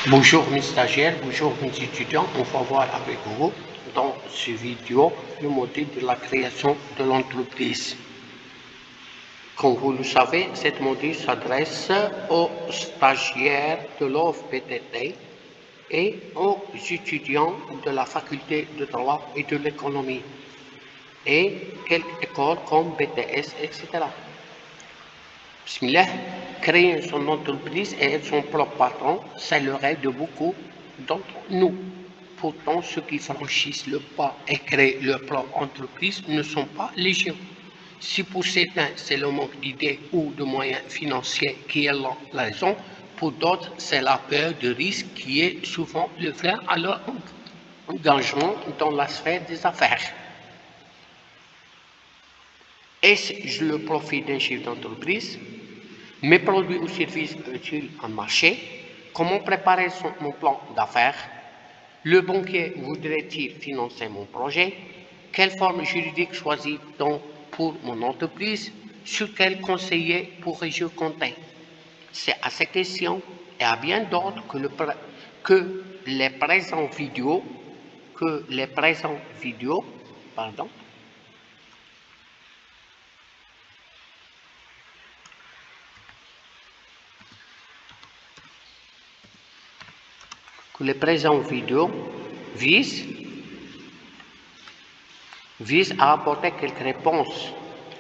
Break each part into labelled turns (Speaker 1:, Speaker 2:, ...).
Speaker 1: Bonjour mes stagiaires, bonjour mes étudiants, on va voir avec vous dans ce vidéo le modèle de la création de l'entreprise. Comme vous le savez, cette modèle s'adresse aux stagiaires de l'OFPTT et aux étudiants de la faculté de droit et de l'économie et quelques écoles comme BTS, etc. Bismillah, créer son entreprise et être son propre patron, c'est le rêve de beaucoup d'entre nous. Pourtant, ceux qui franchissent le pas et créent leur propre entreprise ne sont pas légion. Si pour certains c'est le manque d'idées ou de moyens financiers qui est la raison, pour d'autres c'est la peur de risque qui est souvent le frein à leur engagement dans la sphère des affaires. Est-ce le profit d'un chef d'entreprise? Mes produits ou services utiles en marché? Comment préparer mon plan d'affaires? Le banquier voudrait-il financer mon projet? Quelle forme juridique choisit-on pour mon entreprise? Sur quel conseiller pourrais-je compter? C'est à ces questions et à bien d'autres que les présents vidéos visent à apporter quelques réponses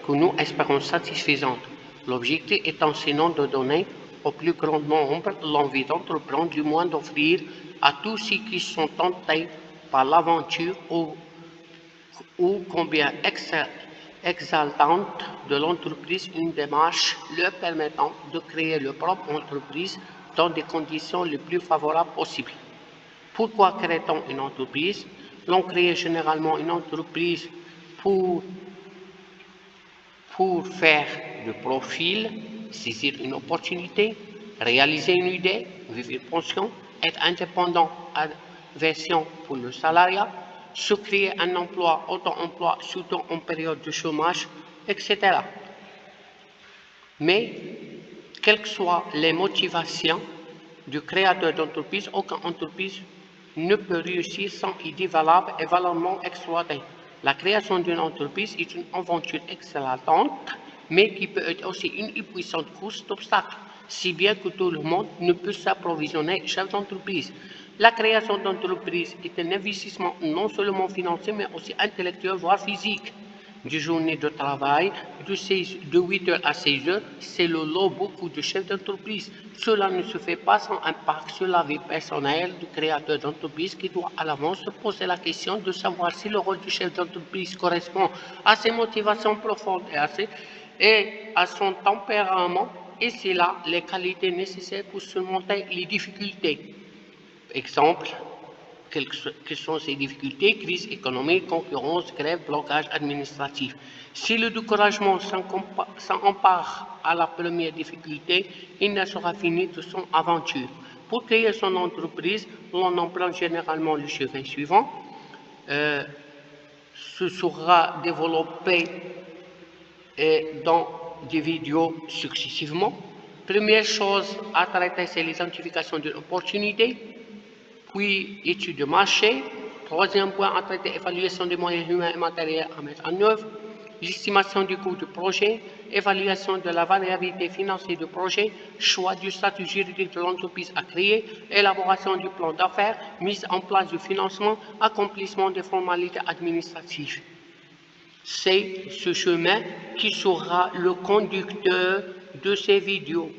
Speaker 1: que nous espérons satisfaisantes. L'objectif étant sinon de donner au plus grand nombre l'envie d'entreprendre, du moins d'offrir à tous ceux qui sont tentés par l'aventure ou combien exaltante de l'entreprise une démarche leur permettant de créer leur propre entreprise dans des conditions les plus favorables possibles. Pourquoi crée-t-on une entreprise? L'on crée généralement une entreprise pour faire du profil, saisir une opportunité, réaliser une idée, vivre une pension, être indépendant, aversion pour le salariat, se créer un emploi, auto-emploi, surtout en période de chômage, etc. Mais, quelles que soient les motivations du créateur d'entreprise, aucune entreprise ne peut réussir sans idée valable et valablement exploitée. La création d'une entreprise est une aventure excellente, mais qui peut être aussi une puissante course d'obstacles, si bien que tout le monde ne peut s'approvisionner chef d'entreprise. La création d'entreprise est un investissement non seulement financier, mais aussi intellectuel, voire physique. Des journées de travail de 8h à 16h, c'est le lot beaucoup de chefs d'entreprise. Cela ne se fait pas sans impact sur la vie personnelle du créateur d'entreprise qui doit à l'avance se poser la question de savoir si le rôle du chef d'entreprise correspond à ses motivations profondes et à son tempérament, et c'est là les qualités nécessaires pour surmonter les difficultés. Exemple, quelles sont ces difficultés? Crise économique, concurrence, grève, blocage administratif. Si le découragement s'empare à la première difficulté, il ne sera fini de son aventure. Pour créer son entreprise, l'on emprunte généralement le chemin suivant. Ce sera développé dans des vidéos successivement. Première chose à traiter, c'est l'identification d'une opportunité. Puis étude de marché. Troisième point à traiter, évaluation des moyens humains et matériels à mettre en œuvre. L'estimation du coût du projet, évaluation de la variabilité financière du projet, choix du statut juridique de l'entreprise à créer, élaboration du plan d'affaires, mise en place du financement, accomplissement des formalités administratives. C'est ce chemin qui sera le conducteur de ces vidéos.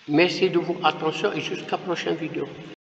Speaker 1: Merci de votre attention et jusqu'à la prochaine vidéo.